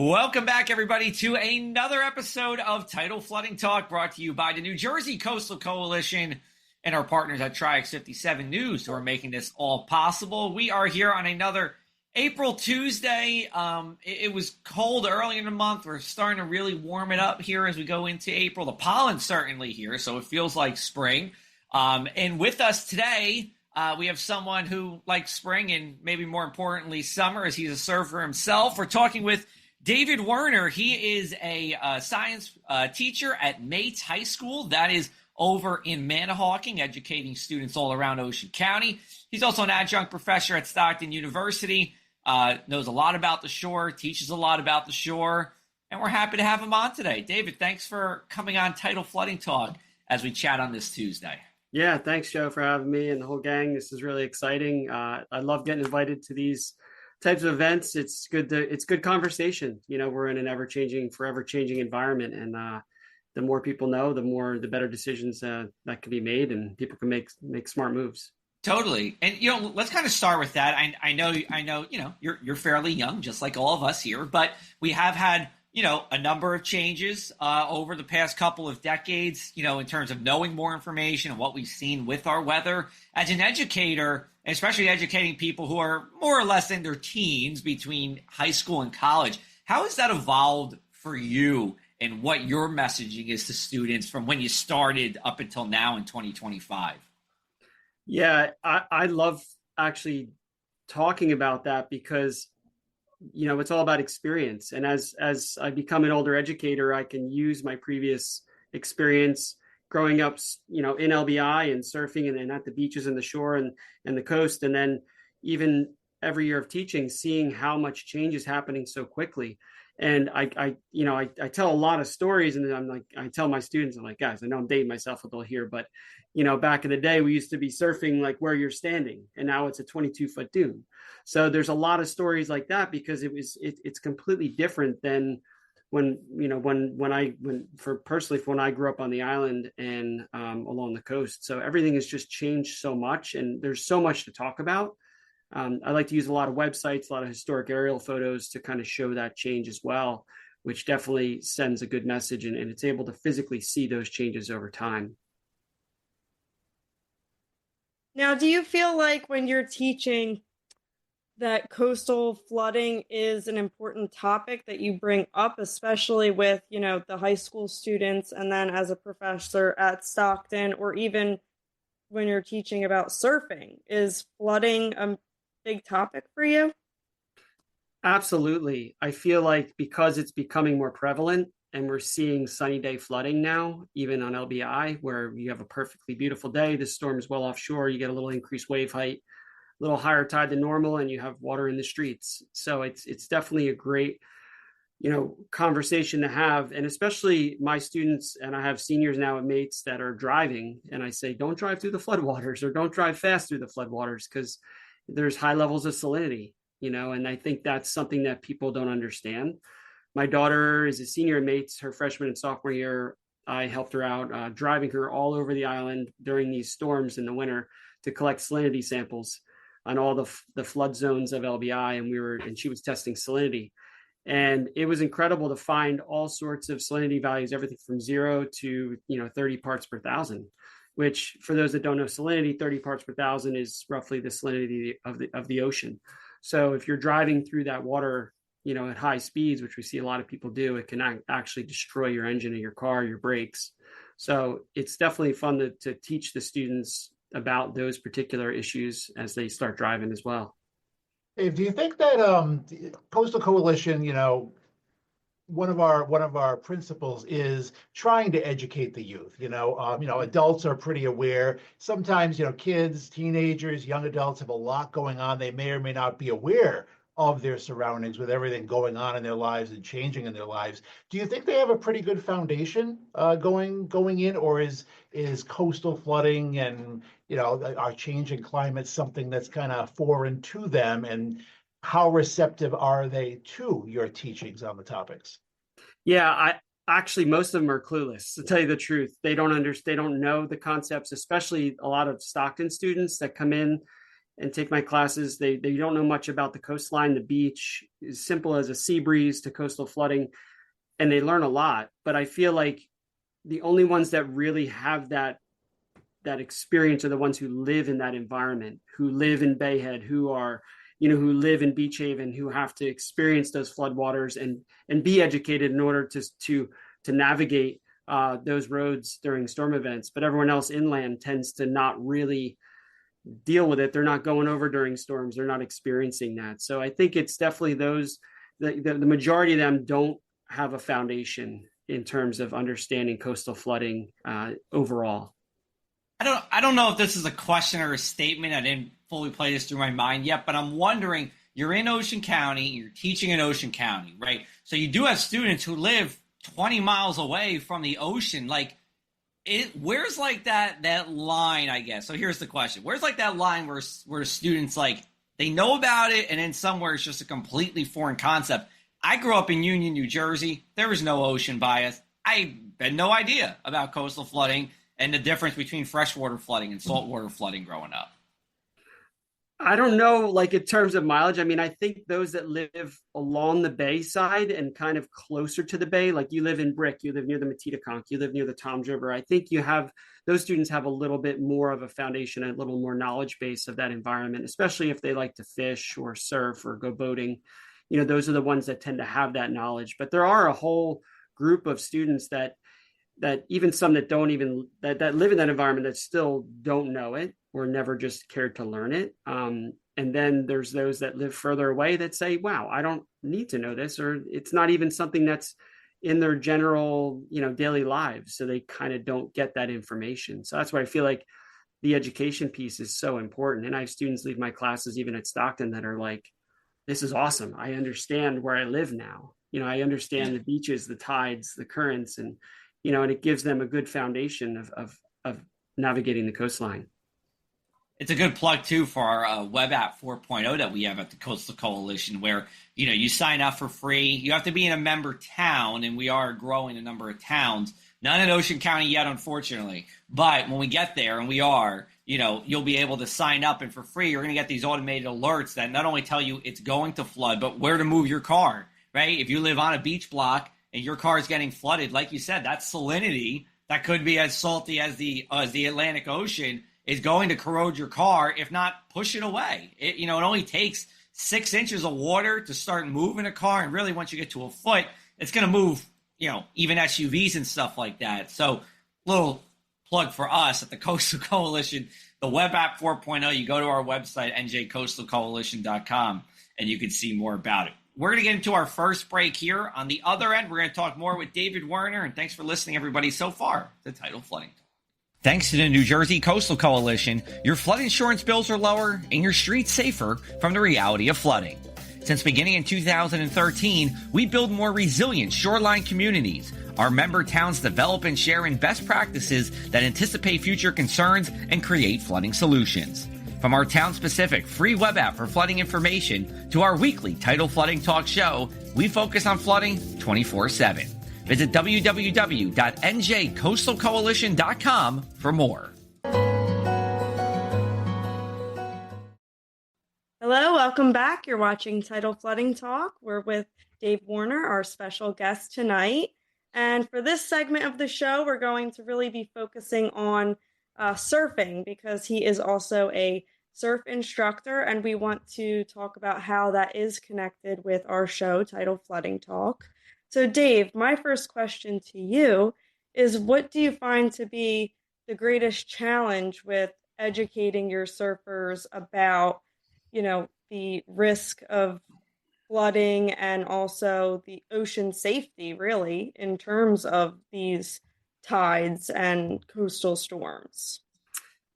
Welcome back, everybody, to another episode of Tidal Flooding Talk, brought to you by the New Jersey Coastal Coalition and our partners at Tri-X 57 News, who are making this all possible. We are here on another April Tuesday. It was cold early in the month. We're starting to really warm it up here as we go into April. The pollen's certainly here, so it feels like spring. And with us today, we have someone who likes spring and maybe more importantly summer, as he's a surfer himself. We're talking with David Werner. He is a science teacher at Mates High School. That is over in Manahawkin, educating students all around Ocean County. He's also an adjunct professor at Stockton University, knows a lot about the shore, teaches a lot about the shore, and we're happy to have him on today. David, thanks for coming on Tidal Flooding Talk as we chat on this Tuesday. Yeah, thanks, Joe, for having me and the whole gang. This is really exciting. I love getting invited to these types of events. It's good conversation. You know, we're in an forever changing environment, and the more people know, the better decisions that can be made, and people can make smart moves. Totally. And, let's kind of start with that. I know, you're fairly young, just like all of us here, but we have had, a number of changes over the past couple of decades, in terms of knowing more information and what we've seen with our weather. As an educator, especially educating people who are more or less in their teens between high school and college, how has that evolved for you and what your messaging is to students from when you started up until now in 2025? Yeah, I love actually talking about that because, it's all about experience. And as I become an older educator, I can use my previous experience growing up, in LBI and surfing and at the beaches and the shore and the coast. And then even every year of teaching, seeing how much change is happening so quickly. And I tell a lot of stories, and I tell my students, I'm like, guys, I know I'm dating myself a little here, but back in the day, we used to be surfing like where you're standing, and now it's a 22-foot dune. So there's a lot of stories like that because it's completely different than when I grew up on the island and along the coast. So everything has just changed so much, and there's so much to talk about. I like to use a lot of websites, a lot of historic aerial photos to kind of show that change as well, which definitely sends a good message, and it's able to physically see those changes over time. Now, do you feel like when you're teaching that coastal flooding is an important topic that you bring up, especially with, the high school students, and then as a professor at Stockton, or even when you're teaching about surfing? Is flooding a big topic for you? Absolutely. I feel like because it's becoming more prevalent and we're seeing sunny day flooding now, even on LBI, where you have a perfectly beautiful day, the storm is well offshore, you get a little increased wave height, a little higher tide than normal, and you have water in the streets. So it's definitely a great, conversation to have. And especially my students, and I have seniors now at Mates that are driving, and I say, don't drive through the floodwaters, or don't drive fast through the floodwaters, because there's high levels of salinity, and I think that's something that people don't understand. My daughter is a senior at Mates, her freshman and sophomore year. I helped her out driving her all over the island during these storms in the winter to collect salinity samples on all the flood zones of LBI. And she was testing salinity. And it was incredible to find all sorts of salinity values, everything from 0 to 30 parts per thousand, which, for those that don't know salinity, 30 parts per thousand is roughly the salinity of the ocean. So if you're driving through that water, at high speeds, which we see a lot of people do, it can actually destroy your engine of your car, your brakes. So it's definitely fun to teach the students about those particular issues as they start driving as well. Dave, do you think that the Coastal Coalition, one of our principles is trying to educate the youth? Adults are pretty aware. Sometimes, kids, teenagers, young adults have a lot going on. They may or may not be aware of their surroundings with everything going on in their lives and changing in their lives. Do you think they have a pretty good foundation going in, or is coastal flooding and our changing climate something that's kind of foreign to them? And how receptive are they to your teachings on the topics? Yeah, actually most of them are clueless, to tell you the truth. They don't understand, they don't know the concepts, especially a lot of Stockton students that come in and take my classes. They don't know much about the coastline, the beach, as simple as a sea breeze to coastal flooding, and they learn a lot. But I feel like the only ones that really have that experience are the ones who live in that environment, who live in Bayhead, who live in Beach Haven, who have to experience those floodwaters and be educated in order to navigate those roads during storm events. But everyone else inland tends to not really deal with it. They're not going over during storms. They're not experiencing that. So I think it's definitely those, the majority of them don't have a foundation in terms of understanding coastal flooding overall. I don't know if this is a question or a statement. I didn't fully play this through my mind yet, but I'm wondering, you're in Ocean County, you're teaching in Ocean County, right? So you do have students who live 20 miles away from the ocean. Like, where's like that line, I guess? So here's the question. Where's like that line where students, like, they know about it and then somewhere it's just a completely foreign concept? I grew up in Union, New Jersey. There was no ocean bias. I had no idea about coastal flooding and the difference between freshwater flooding and saltwater flooding growing up. I don't know, like in terms of mileage. I mean, I think those that live along the bay side and kind of closer to the bay, like you live in Brick, you live near the Matitaconk, you live near the Toms River. I think those students have a little bit more of a foundation, a little more knowledge base of that environment, especially if they like to fish or surf or go boating. Those are the ones that tend to have that knowledge. But there are a whole group of students that even some that don't even that live in that environment that still don't know it or never just cared to learn it. And then there's those that live further away that say, wow, I don't need to know this, or it's not even something that's in their general, daily lives. So they kind of don't get that information. So that's why I feel like the education piece is so important. And I have students leave my classes, even at Stockton, that are like, this is awesome. I understand where I live now. I understand the beaches, the tides, the currents, and it gives them a good foundation of navigating the coastline. It's a good plug, too, for our web app 4.0 that we have at the Coastal Coalition, where, you sign up for free. You have to be in a member town, and we are growing a number of towns. None in Ocean County yet, unfortunately. But when we get there, and we are, you'll be able to sign up, and for free, you're going to get these automated alerts that not only tell you it's going to flood, but where to move your car, right? If you live on a beach block and your car is getting flooded, like you said, that salinity that could be as salty as the Atlantic Ocean is going to corrode your car, if not push it away. It only takes 6 inches of water to start moving a car. And really, once you get to a foot, it's going to move, even SUVs and stuff like that. So little plug for us at the Coastal Coalition, the web app 4.0. You go to our website, njcoastalcoalition.com, and you can see more about it. We're going to get into our first break here. On the other end, we're going to talk more with David Werner. And thanks for listening, everybody, so far to Tidal Flooding. Thanks to the New Jersey Coastal Coalition, your flood insurance bills are lower and your streets safer from the reality of flooding. Since beginning in 2013, we build more resilient shoreline communities. Our member towns develop and share in best practices that anticipate future concerns and create flooding solutions. From our town-specific free web app for flooding information to our weekly Tidal Flooding Talk show, we focus on flooding 24/7. Visit www.njcoastalcoalition.com for more. Hello, welcome back. You're watching Tidal Flooding Talk. We're with Dave Werner, our special guest tonight. And for this segment of the show, we're going to really be focusing on surfing, because he is also a surf instructor, and we want to talk about how that is connected with our show, Tidal Flooding Talk. So Dave, my first question to you is, what do you find to be the greatest challenge with educating your surfers about, the risk of flooding and also the ocean safety, really, in terms of these tides and coastal storms?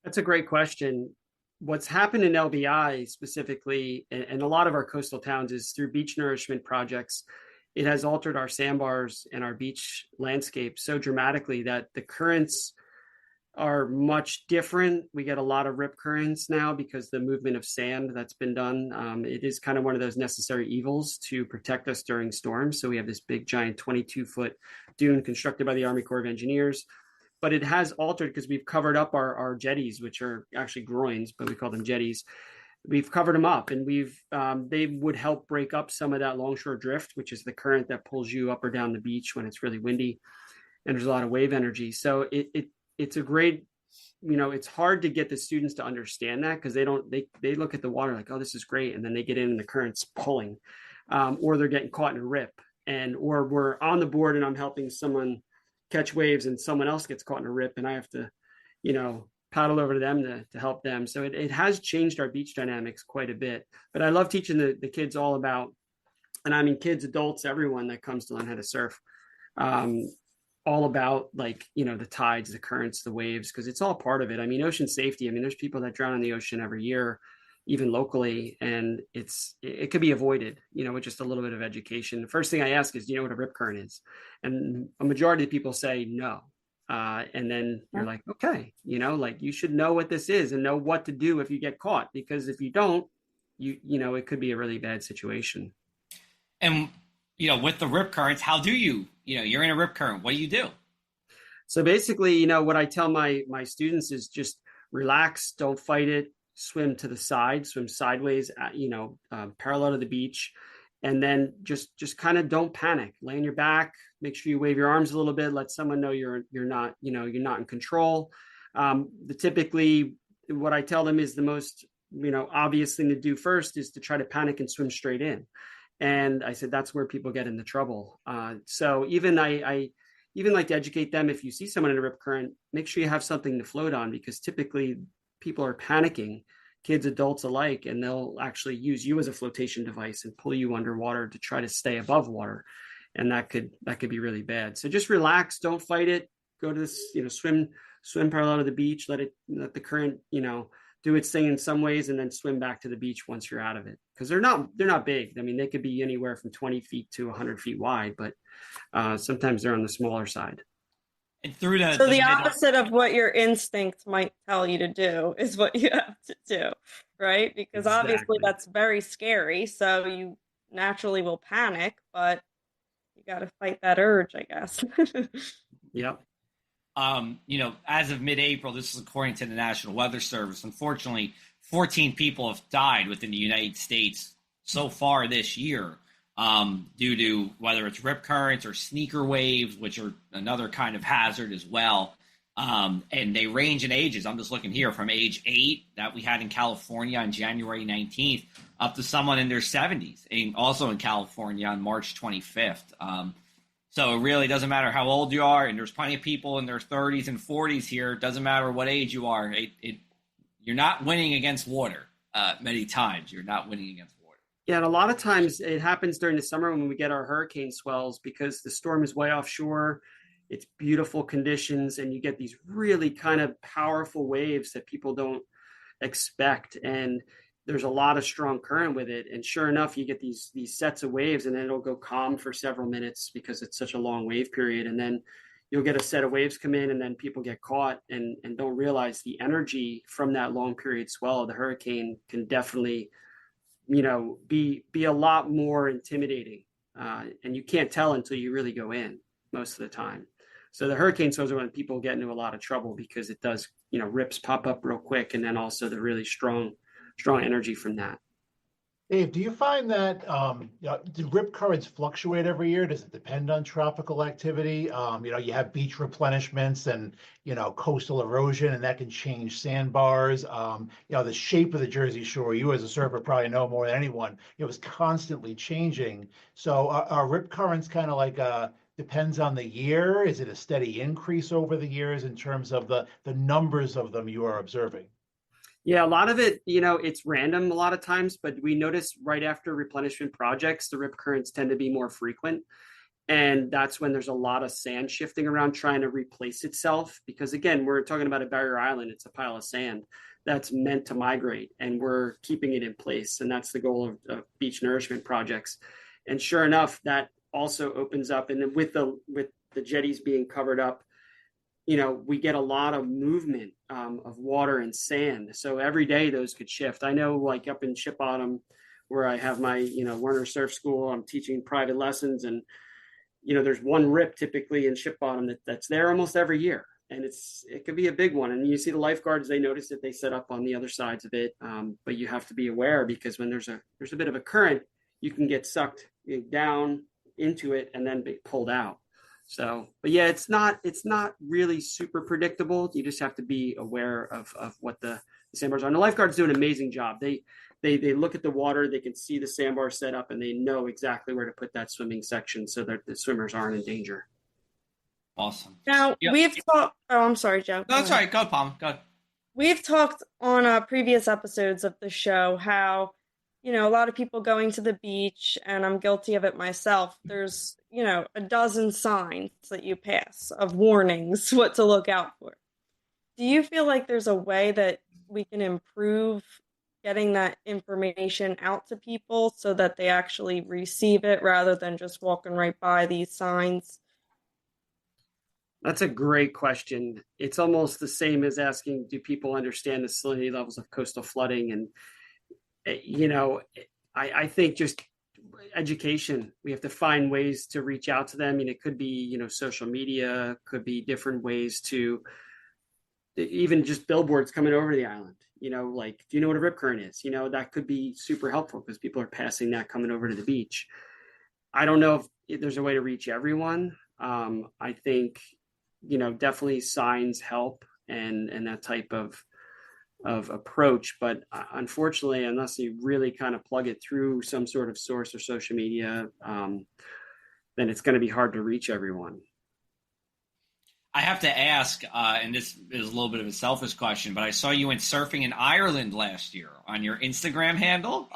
That's a great question. What's happened in LBI specifically, and a lot of our coastal towns, is through beach nourishment projects. It has altered our sandbars and our beach landscape so dramatically that the currents are much different. We get a lot of rip currents now because the movement of sand that's been done. It is kind of one of those necessary evils to protect us during storms. So we have this big, giant 22-foot dune constructed by the Army Corps of Engineers. But it has altered because we've covered up our jetties, which are actually groins, but we call them jetties. we've covered them up, and they would help break up some of that longshore drift, which is the current that pulls you up or down the beach when it's really windy and there's a lot of wave energy. So it's a great, it's hard to get the students to understand that, because they look at the water like, oh, this is great, and then they get in and the current's pulling, or they're getting caught in a rip, or we're on the board and I'm helping someone catch waves and someone else gets caught in a rip and I have to, paddle over to them to help them. So it has changed our beach dynamics quite a bit. But I love teaching the kids all about, and I mean kids, adults, everyone that comes to learn how to surf, all about the tides, the currents, the waves, because it's all part of it. I mean, ocean safety. I mean, there's people that drown in the ocean every year, even locally, and it could be avoided, with just a little bit of education. The first thing I ask is, do you know what a rip current is? And a majority of people say no. And then you're like, okay, you should know what this is and know what to do if you get caught, because if you don't, it could be a really bad situation. And, with the rip currents, how do you're in a rip current, what do you do? So basically, what I tell my students is just relax, don't fight it, swim to the side, swim sideways, parallel to the beach. And then just kind of don't panic, lay on your back, make sure you wave your arms a little bit, let someone know you're not in control. Typically what I tell them is the most, obvious thing to do first is to try to panic and swim straight in. And I said, that's where people get into trouble. So even I even like to educate them, if you see someone in a rip current, make sure you have something to float on, because typically people are panicking, kids, adults alike, and they'll actually use you as a flotation device and pull you underwater to try to stay above water. And that could be really bad. So just relax, don't fight it, go to this, swim parallel to the beach, let the current, do its thing in some ways, and then swim back to the beach once you're out of it. Because they're not big. I mean, they could be anywhere from 20 feet to 100 feet wide, but sometimes they're on the smaller side. And through the opposite of what your instincts might tell you to do is what you have to do, right? Because obviously that's very scary. So you naturally will panic, but you got to fight that urge, I guess. Yep. As of mid-April, this is according to the National Weather Service, unfortunately, 14 people have died within the United States so far this year, due to whether it's rip currents or sneaker waves, which are another kind of hazard as well. And they range in ages. I'm just looking here from age 8 that we had in California on January 19th up to someone in their 70s, and also in California on March 25th. So it really doesn't matter how old you are, and there's plenty of people in their 30s and 40s here. It doesn't matter what age you are. You're not winning against water. Many times you're not winning against water. Yeah, and a lot of times it happens during the summer when we get our hurricane swells, because the storm is way offshore. It's beautiful conditions, and you get these really kind of powerful waves that people don't expect. And there's a lot of strong current with it. And sure enough, you get these sets of waves, and then it'll go calm for several minutes because it's such a long wave period. And then you'll get a set of waves come in, and then people get caught and don't realize the energy from that long period swell of the hurricane can definitely, be a lot more intimidating. And you can't tell until you really go in most of the time. So the hurricane swells are when people get into a lot of trouble, because it does, rips pop up real quick. And then also the really strong energy from that. Dave, do you find that do rip currents fluctuate every year? Does it depend on tropical activity? You have beach replenishments and coastal erosion, and that can change sandbars. The shape of the Jersey Shore, you as a surfer probably know more than anyone. It was constantly changing. So are rip currents kind of like depends on the year? Is it a steady increase over the years in terms of the numbers of them you are observing? Yeah, a lot of it, it's random a lot of times, but we notice right after replenishment projects, the rip currents tend to be more frequent. And that's when there's a lot of sand shifting around trying to replace itself. Because again, we're talking about a barrier island. It's a pile of sand that's meant to migrate, and we're keeping it in place. And that's the goal of beach nourishment projects. And sure enough, that also opens up. And then with the jetties being covered up, we get a lot of movement of water and sand. So every day those could shift. I know, like up in Ship Bottom, where I have my, Werner Surf School, I'm teaching private lessons, and, there's one rip typically in Ship Bottom that's there almost every year. and it could be a big one. And you see the lifeguards, they notice that they set up on the other sides of it. But you have to be aware, because when there's a bit of a current, you can get sucked down into it and then be pulled out. So, but yeah, it's not really super predictable. You just have to be aware of what the sandbars are. And the lifeguards do an amazing job. They look at the water, they can see the sandbar set up, and they know exactly where to put that swimming section so that the swimmers aren't in danger. Awesome. Now, we've talked. Oh, I'm sorry, Joe. No, that's all right. Go, Palm. Go. We've talked on previous episodes of the show how, a lot of people going to the beach, and I'm guilty of it myself. There's, a dozen signs that you pass of warnings, what to look out for. Do you feel like there's a way that we can improve getting that information out to people so that they actually receive it rather than just walking right by these signs? That's a great question. It's almost the same as asking, do people understand the salinity levels of coastal flooding? And, I think just education, we have to find ways to reach out to them. It could be, social media, could be different ways to even just billboards coming over to the island. Like, do you know what a rip current is? That could be super helpful because people are passing that coming over to the beach. I don't know if there's a way to reach everyone. I think, definitely signs help and that type of approach. But unfortunately, unless you really kind of plug it through some sort of source or social media, then it's going to be hard to reach everyone. I have to ask, and this is a little bit of a selfish question, but I saw you went surfing in Ireland last year on your Instagram handle.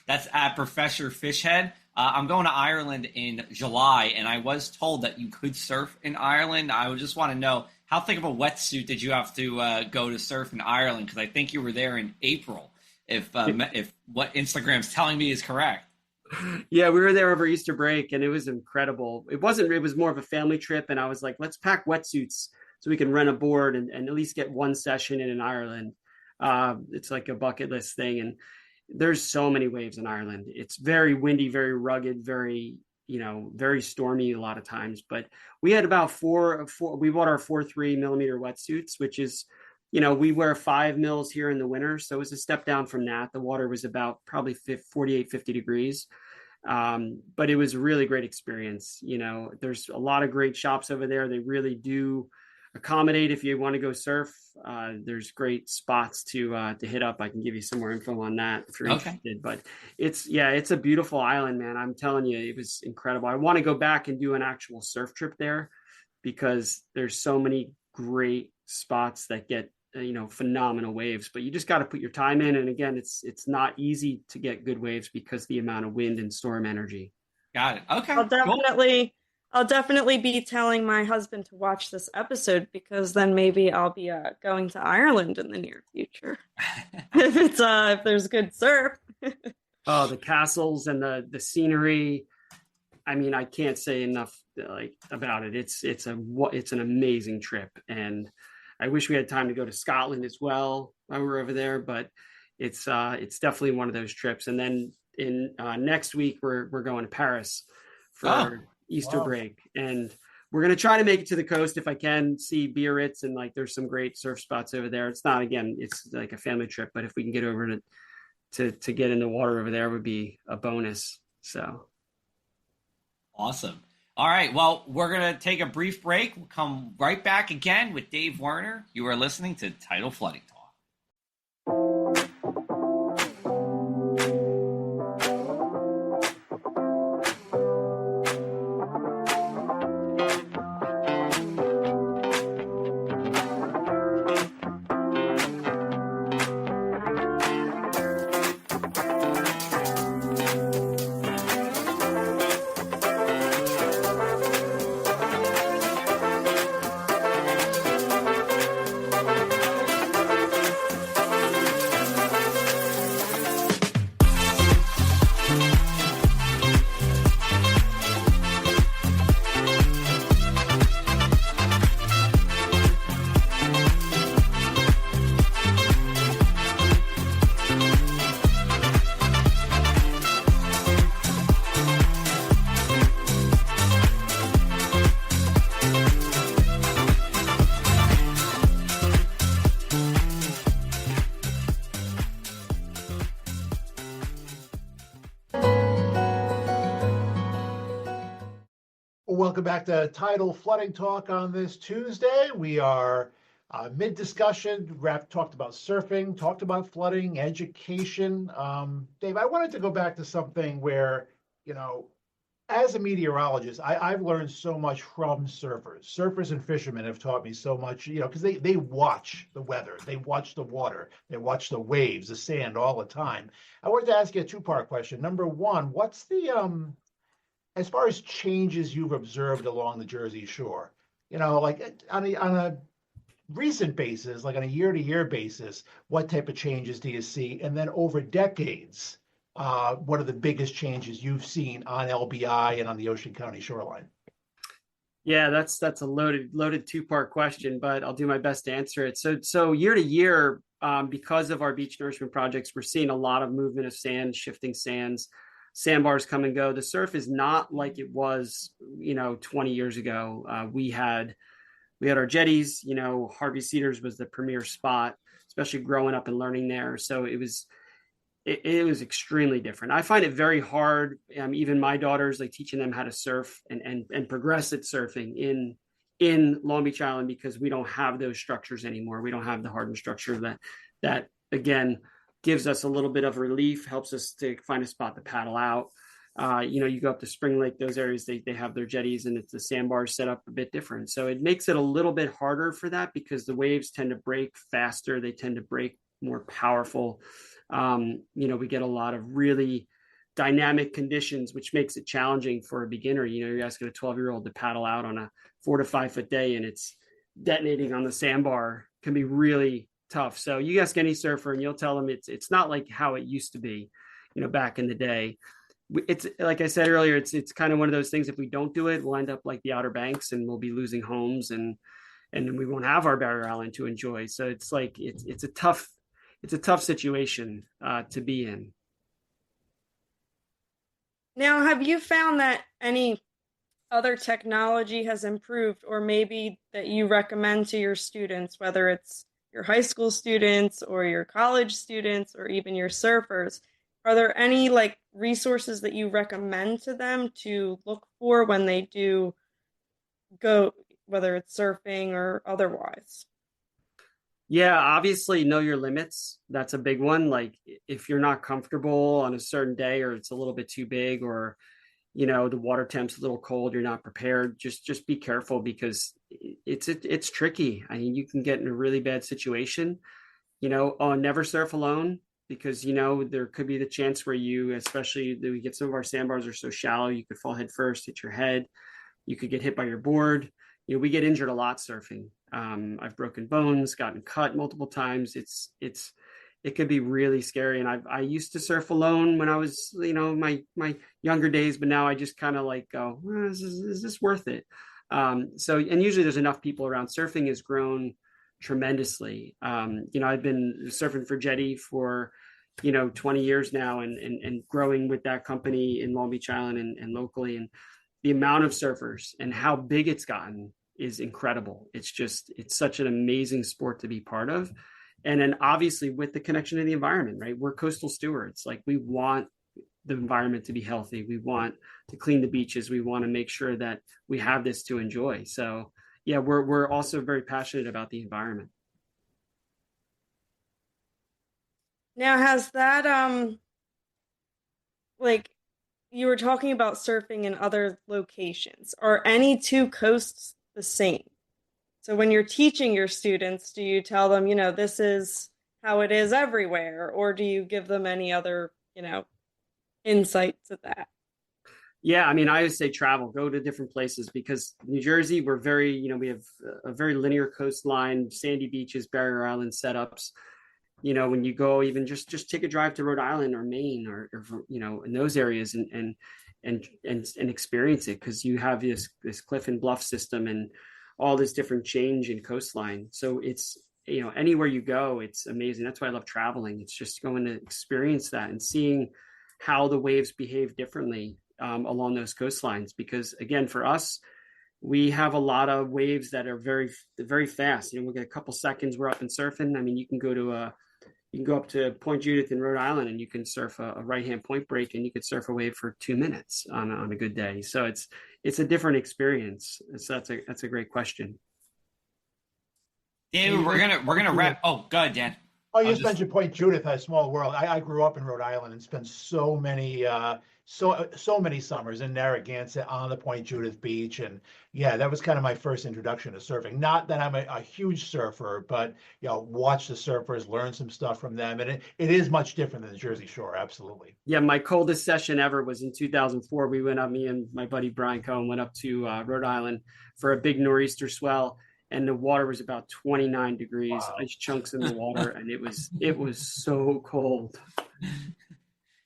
That's at Professor Fishhead. I'm going to Ireland in July, and I was told that you could surf in Ireland. I would just want to know, how thick of a wetsuit did you have to go to surf in Ireland? Because I think you were there in April, if what Instagram's telling me is correct. Yeah, we were there over Easter break, and it was incredible. It was more of a family trip, and I was like, let's pack wetsuits so we can rent a board and at least get one session in Ireland. It's like a bucket list thing, and there's so many waves in Ireland. It's very windy, very rugged, very stormy a lot of times. But we had about we bought our 4.3 millimeter wetsuits, which is, we wear 5 mils here in the winter. So it was a step down from that. The water was about probably 48, 50 degrees. But it was a really great experience. There's a lot of great shops over there. They really do accommodate if you want to go surf. There's great spots to hit up. I can give you some more info on that if you're interested. But it's a beautiful island, man. I'm telling you, it was incredible. I want to go back and do an actual surf trip there because there's so many great spots that get phenomenal waves. But you just got to put your time in. And again, it's not easy to get good waves because the amount of wind and storm energy. Got it. Okay. I'll definitely be telling my husband to watch this episode because then maybe I'll be going to Ireland in the near future if there's good surf. Oh, the castles and the scenery. I mean, I can't say enough about it. It's an amazing trip, and I wish we had time to go to Scotland as well while we were over there. But it's definitely one of those trips. And then in next week we're going to Paris for Easter break, and we're going to try to make it to the coast if I can, see Biarritz, and there's some great surf spots over there. It's like a family trip, but if we can get over to get in the water over there would be a bonus. So awesome. All right, well, we're going to take a brief break. We'll come right back again with Dave Werner. You are listening to Tidal Flooding Talk. welcome back to Tidal Flooding Talk on this Tuesday. We are mid-discussion, talked about surfing, talked about flooding, education. Dave, I wanted to go back to something where, as a meteorologist, I've learned so much from surfers. Surfers and fishermen have taught me so much, because they watch the weather, they watch the water, they watch the waves, the sand all the time. I wanted to ask you a two-part question. Number one, what's the as far as changes you've observed along the Jersey Shore, like on a recent basis, like on a year-to-year basis, what type of changes do you see? And then over decades, what are the biggest changes you've seen on LBI and on the Ocean County shoreline? Yeah, that's a loaded two-part question, but I'll do my best to answer it. So year to year, because of our beach nourishment projects, we're seeing a lot of movement of sand, shifting sands. Sandbars come and go. The surf is not like it was, 20 years ago. We had our jetties. Harvey Cedars was the premier spot, especially growing up and learning there. So it was extremely different. I find it very hard. Even my daughters, like teaching them how to surf and progress at surfing in Long Beach Island, because we don't have those structures anymore. We don't have the hardened structure that again gives us a little bit of relief, helps us to find a spot to paddle out. You go up to Spring Lake, those areas, they have their jetties and it's the sandbars set up a bit different. So it makes it a little bit harder for that because the waves tend to break faster. They tend to break more powerful. We get a lot of really dynamic conditions, which makes it challenging for a beginner. You're asking a 12-year-old to paddle out on a 4 to 5 foot day and it's detonating on the sandbar can be really tough. So you ask any surfer and you'll tell them it's not like how it used to be, back in the day. It's like I said earlier, it's kind of one of those things. If we don't do it, we'll end up like the Outer Banks and we'll be losing homes and we won't have our barrier island to enjoy. So it's like it's a tough situation to be in. Now, have you found that any other technology has improved, or maybe that you recommend to your students, whether it's your high school students or your college students or even your surfers? Are there any resources that you recommend to them to look for when they do go, whether it's surfing or otherwise? Yeah, obviously know your limits. That's a big one. Like if you're not comfortable on a certain day or it's a little bit too big or the water temp's a little cold, you're not prepared, just be careful because it's tricky. I mean, you can get in a really bad situation. Never surf alone because there could be the chance where especially we get some of our sandbars are so shallow, you could fall head first, hit your head, you could get hit by your board. We get injured a lot surfing. I've broken bones, gotten cut multiple times. It could be really scary. And I used to surf alone when I was, my younger days, but now I just kind of go, is this worth it? And usually there's enough people around. Surfing has grown tremendously. I've been surfing for Jetty for, 20 years now and growing with that company in Long Beach Island and locally. And the amount of surfers and how big it's gotten is incredible. It's such an amazing sport to be part of. And then obviously with the connection to the environment, right? We're coastal stewards. We want the environment to be healthy. We want to clean the beaches. We want to make sure that we have this to enjoy. So yeah, we're also very passionate about the environment. Now, has that, you were talking about surfing in other locations. Are any two coasts the same? So when you're teaching your students, do you tell them, this is how it is everywhere? Or do you give them any other, insight to that? Yeah, I mean, I always say travel, go to different places because New Jersey, we're very, we have a very linear coastline, sandy beaches, barrier island setups. When you go, even just take a drive to Rhode Island or Maine or in those areas and experience it because you have this cliff and bluff system and all this different change in coastline. So it's, anywhere you go, it's amazing. That's why I love traveling. It's just going to experience that and seeing how the waves behave differently along those coastlines. Because again, for us, we have a lot of waves that are very, very fast. We'll get a couple seconds, we're up and surfing. I mean, you can go up to Point Judith in Rhode Island and you can surf a right-hand point break and you could surf a wave for 2 minutes on a good day. So it's a different experience. So that's a great question. David, we're gonna wrap. Oh, go ahead, Dan. Oh, you just mentioned Point Judith, a small world. I grew up in Rhode Island and spent so many summers in Narragansett on the Point Judith beach, and yeah, that was kind of my first introduction to surfing. Not that I'm a huge surfer, but watch the surfers, learn some stuff from them, and it is much different than the Jersey Shore. Absolutely. Yeah, my coldest session ever was in 2004. We went up, me and my buddy Brian Cohen went up to Rhode Island for a big nor'easter swell. And the water was about 29 degrees, wow. Ice chunks in the water, and it was so cold.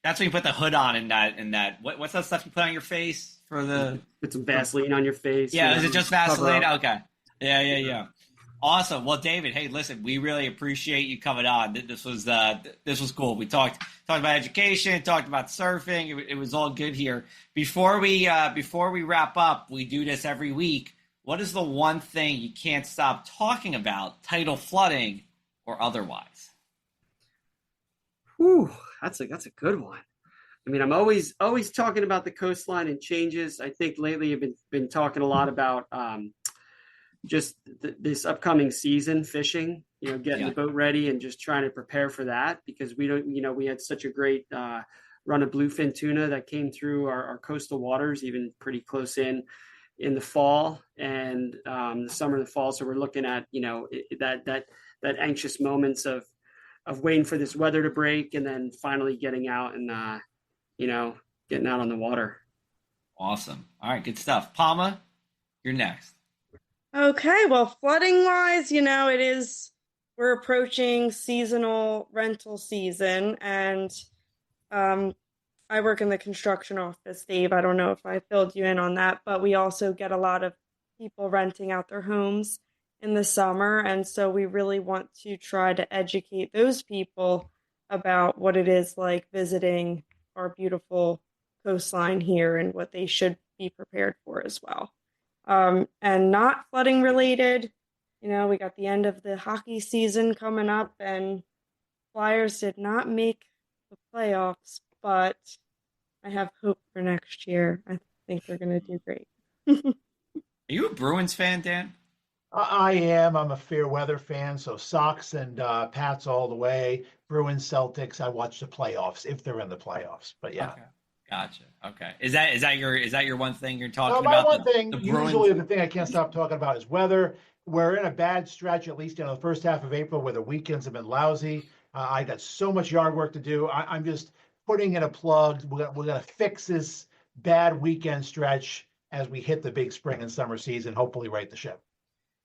That's when you put the hood on in that. What's that stuff you put on your face for the? Put some Vaseline on your face. Yeah, is it just Vaseline? Okay. Yeah. Awesome. Well, David, hey, listen, we really appreciate you coming on. This was cool. We talked about education, talked about surfing. It was all good here. Before we wrap up, we do this every week. What is the one thing you can't stop talking about, tidal flooding or otherwise? Whew, that's a good one. I mean, I'm always talking about the coastline and changes. I think lately I've been talking a lot about just this upcoming season, fishing. Getting the boat ready and just trying to prepare for that, because we had such a great run of bluefin tuna that came through our coastal waters, even pretty close in the fall and the summer and the fall. So we're looking at, that anxious moments of waiting for this weather to break and then finally getting out and, getting out on the water. Awesome. All right. Good stuff. Palma, you're next. Okay. Well, flooding wise, we're approaching seasonal rental season, and, I work in the construction office, Dave. I don't know if I filled you in on that, but we also get a lot of people renting out their homes in the summer. And so we really want to try to educate those people about what it is like visiting our beautiful coastline here and what they should be prepared for as well. And not flooding related, we got the end of the hockey season coming up, and Flyers did not make the playoffs, but I have hope for next year. I think we're going to do great. Are you a Bruins fan, Dan? I am. I'm a fair weather fan, so Sox and Pats all the way. Bruins, Celtics. I watch the playoffs if they're in the playoffs. But yeah. Okay. Gotcha. Okay. Is that your one thing you're talking my about? My one thing, usually the thing I can't stop talking about is weather. We're in a bad stretch, at least the first half of April, where the weekends have been lousy. I got so much yard work to do. I'm just putting in a plug. We're gonna fix this bad weekend stretch as we hit the big spring and summer season. Hopefully, right the ship.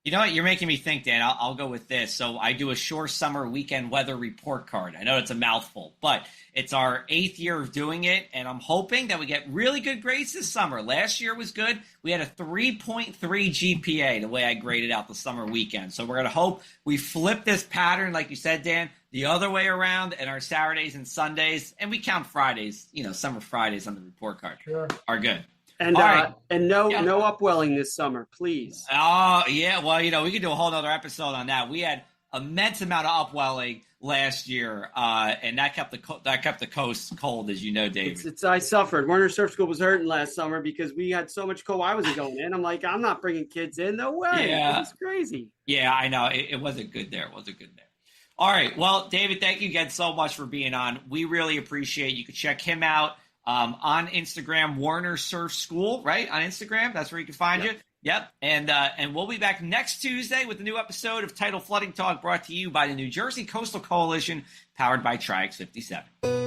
You know what? You're making me think, Dan. I'll go with this. So I do a Shore Summer Weekend Weather Report Card. I know it's a mouthful, but it's our 8th year of doing it, and I'm hoping that we get really good grades this summer. Last year was good. We had a 3.3 GPA the way I graded out the summer weekend. So we're going to hope we flip this pattern, like you said, Dan, the other way around, and our Saturdays and Sundays, and we count Fridays, summer Fridays on the report card are good. And right. No upwelling this summer, please. Oh, yeah. Well, we could do a whole nother episode on that. We had immense amount of upwelling last year, and that kept the coast cold, as you know, David. I suffered. Werner Surf School was hurting last summer because we had so much cold. I wasn't going in. I'm like, I'm not bringing kids in. No way. Yeah. It was crazy. Yeah, I know. It wasn't good there. All right. Well, David, thank you again so much for being on. We really appreciate it. You can check him out on Instagram, Werner Surf School, right? On Instagram. That's where you can find you. Yep. And we'll be back next Tuesday with a new episode of Tidal Flooding Talk, brought to you by the New Jersey Coastal Coalition, powered by Tri-X 57.